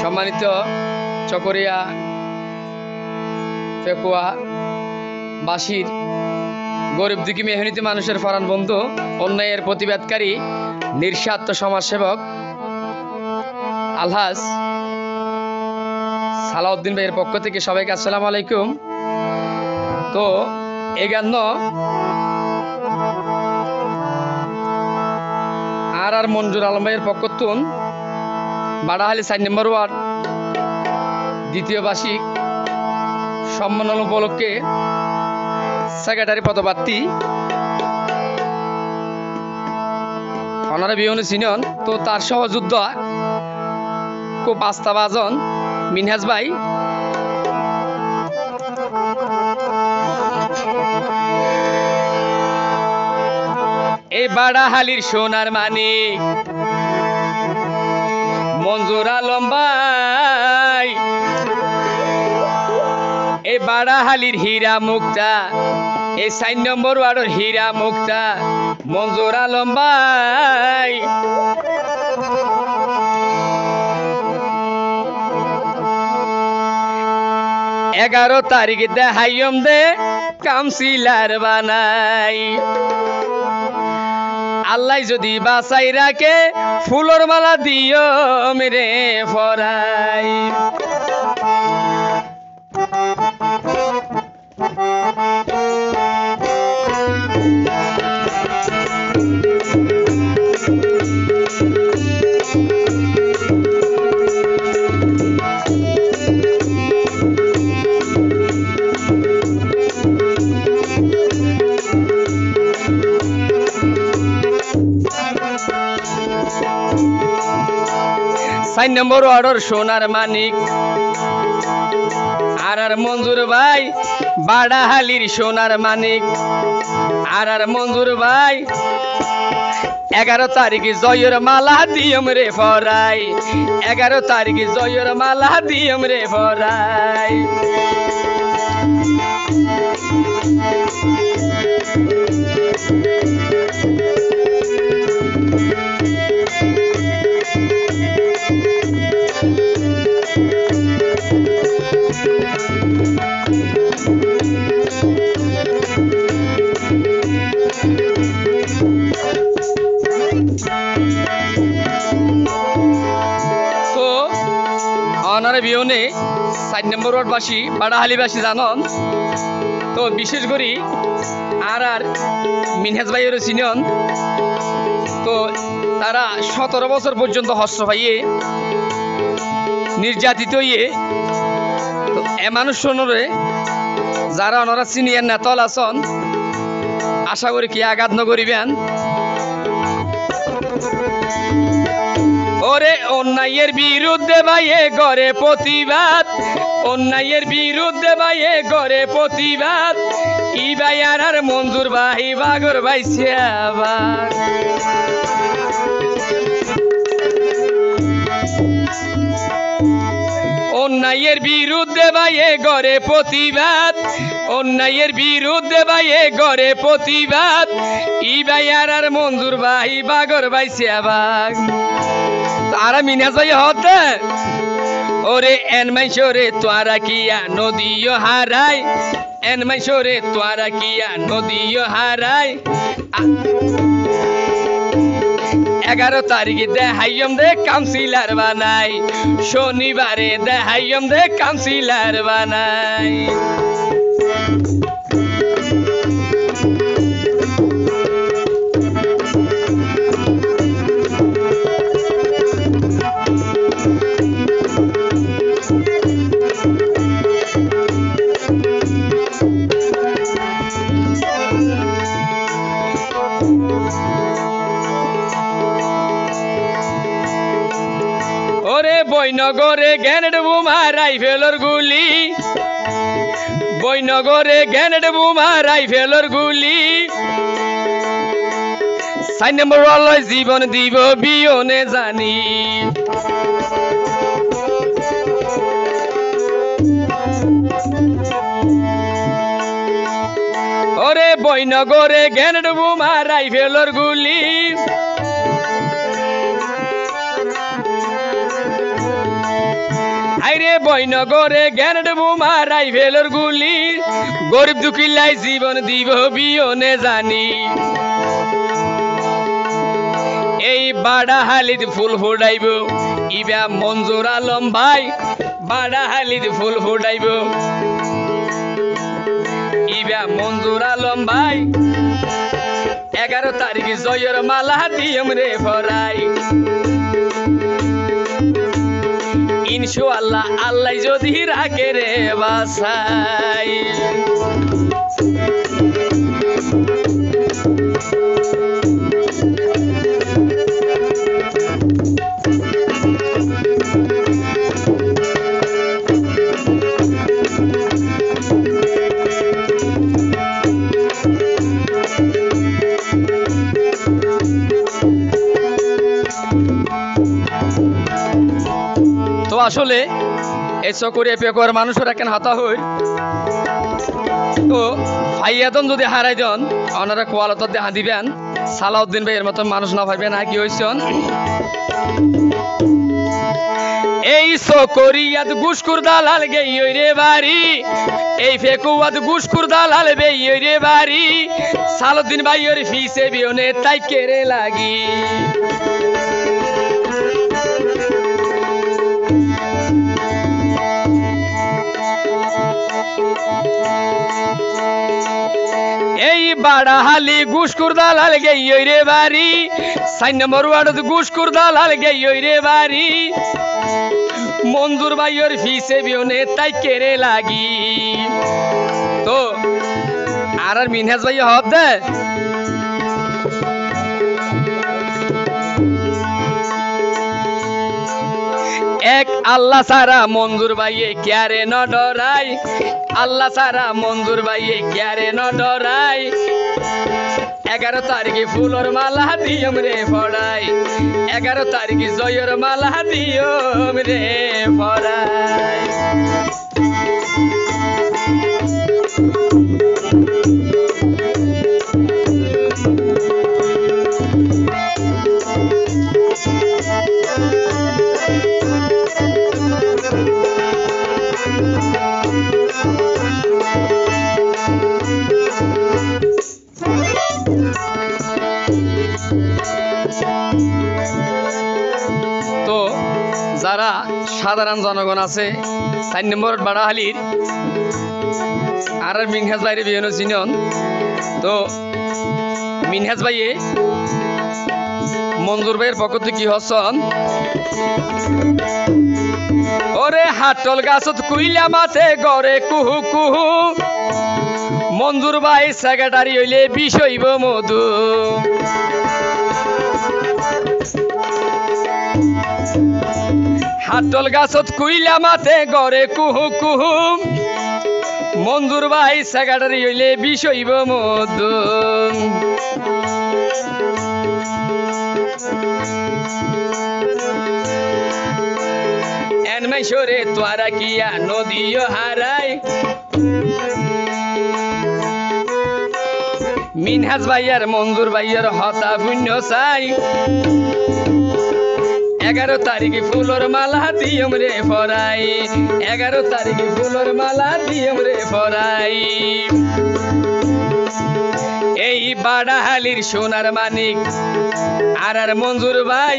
সম্মানিত চকরিয়া পেকুয়া বাসীর গরিব দুঃখী মেহনতি মানুষের ফরান বন্ধু, অন্যায়ের প্রতিবাদকারী নিঃস্বার্থ সমাজসেবক আলহাজ সালাউদ্দিন ভাইয়ের পক্ষ থেকে সবাইকে আসসালামু আলাইকুম। তো এগান্ন আর মঞ্জুর আলম ভাইয়ের পক্ষ তুন বাড়াহালি 4 নম্বর ওয়ার্ড দ্বিতীয় বার্ষিক সম্মেলন উপলক্ষে সেক্রেটারি পদপ্রার্থী ওনারা বিহনে চিনন। তো তার সহযোদ্ধা খুব আস্থাভাজন মিনহাজ ভাই, এই বাড়াহালির সোনার মানিক মঞ্জুর আলম ভাই, এই বাড়াহালির হীরা মুক্তা, এই 4 নম্বর ওয়ার্ডের হীরা মুক্তা মঞ্জুর আলম ভাই। এগারো তারিখ দেহাইম দে কাউন্সিলর বানাই, আল্লাহ যদি বাঁচাই রাখে ফুলর মালা দিও মেরে ফরাই। সাইন নম্বর ওয়ার্ডের সোনার মানিক আর মঞ্জুর ভাই, বাড়াহালির সোনার মানিক আর মঞ্জুর ভাই। 11 তারিখ জয়ের মালা দিয়ম রে ফরাই, 11 তারিখ জয়ের মালা দিয়ম রে ফরাই। অনারে বিহনে 4 নম্বর ওয়ার্ডবাসী বাড়াহালিবাসী জানন। তো বিশেষ করে আর মিনহাজ ভাইয়ের চিনন। তো তারা 17 বছর পর্যন্ত হস্ত পাইয়ে নির্যাতিত হইয়ে, তো এ মানুষ শোনরে যারা ওনারা সিনিয়র নেতল আছেন, আশা করি কি আঘাত নকরিবেন। ওরে অন্যায়ের বিরুদ্ধে ভাইয়ে গড়ে প্রতিবাদ, অন্যায়ের বিরুদ্ধে ভাইয়ে গড়ে প্রতিবাদ। ই ভাই আর মঞ্জুর ভাই বাগর ভাই আবার অন্যায়ের বিরুদ্ধে ভাইয়ে গড়ে প্রতিবাদ, অন্যায়ের বিরুদ্ধে ভাইয়ে গড়ে প্রতিবাদ। ই ভাই আর মঞ্জুর ভাই বাগর ভাই আবার তারা মিনাজ ভাই হতে। ওরে এন মাইশরে তোরা কিয়া নদীও হারাই, এন মাইশরে তোরা কিয়া নদীও হারাই। 11 তারিখ দেহাইম দে কাউন্সিলর বানাই, শনিবারে দেহাইম দে কাউন্সিলর বানাই। ওরে বৈনগরে গ্যানেড বোমা রাইফেলর গুলি, বৈনগরে গ্যানেড বোমা রাইফেলর গুলি। 4 নম্বর ওয়ার্ডে জীবন দিব বিয়নে জানি, ওরে বৈনগরে গ্যানেড বোমা রাইফেলর গুলি। হাইরে বৈনগরে গ্যানেড বোমা রাইফেলের গুলি গরিব দুঃখীলাই জীবন দিব বিয়নে জানি এই বাড়াহালিত ফুল ফুটাইব ইবা মঞ্জুর আলম ভাই বাড়াহালিত ফুল ফুটাইব ইবা মঞ্জুর আলম ভাই 11 তারিখ জয়ের মালা দিয়ম রে ফরাই ইনশাআল্লাহ আল্লাহ যদি রাখে রে বাসাই আসলে এই চকরিয়া পেকুয়ার মানুষেরা কেন হাতা হই তো ভাইয়াদন যদি হারাই দেন ওনারা কোয়ালত দেখা দিবেন সালাউদ্দিন ভাইয়ের মতো মানুষ না ভাইবেন আর কি হইছেন এই চকরিয়াত গুসকুর দালাল গেই রে বাড়ি এই পেকুয়াত গুসকুর দালাল বেই রে বাড়ি সালাউদ্দিন ভাইয়ের ফিসে বিয়নে তাই কেড়ে লাগি এই বাড়াহালি গুসকুর দালাল গেই রে বাড়ি 4 নম্বর ওয়ার্ডত গুসকুর দালাল গেই রে বাড়ি মঞ্জুর ভাইয়ের ফিসে বিয়নে তাই কেড়ে লাগি তো আর মিনহাজ ভাই হব দে এক আল্লাহ সারা মঞ্জুর ভাইয়ে ক্যারে ন ডরাই আল্লাহ সারা মঞ্জুর ভাইয়ে ক্যারে ন ডরাই 11 তারিখে ফুলর মালা দিয়ম রে ফড়াই 11 তারিখে জয়ের মালা দিয়ম রে ফড়াই যারা সাধারণ জনগণ আছে 4 নম্বর বাড়াহালির আর মিনহাজ ভাইয়ের বিহন চিনন তো মিনহাজ ভাইয়ে মঞ্জুর ভাইয়ের পক্ষ থেকে কি হচ্ছন ওরে হাটল গাছত কুইলা মাথে গড়ে কুহু কুহু মঞ্জুর ভাই সেক্রেটারি হইলে বিষয়ব মধু হাটল গাছত কুইলা মাথে গড়ে কুহু কুহু মঞ্জুর ভাই সেক্রেটারি হইলে বিষয়ব মধু এনমাইশরে তোয়ারা কিয়া নদীও হারাই মিনহাজ ভাইয়ার মঞ্জুর ভাইয়ার হতা পুণ্য চাই 11 তারিখে ফুলর মালা দিয়ম রে ফরাই 11 তারিখে ফুলর মালা দিয়ম রে ফরাই এই বাড়াহালির সোনার মানিক আর মঞ্জুর ভাই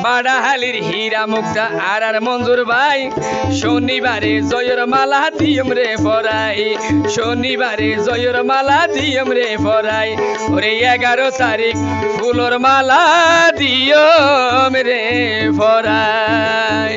বাড়াহালির হীরা মুক্তা আর মঞ্জুর ভাই শনিবারে জয়ের মালা দিয়ম রে ফরাই শনিবারে জয়ের মালা দিয়ম রে ফরাই ওরে 11 তারিখ ফুলর মালা দিয়ম রে ফরাই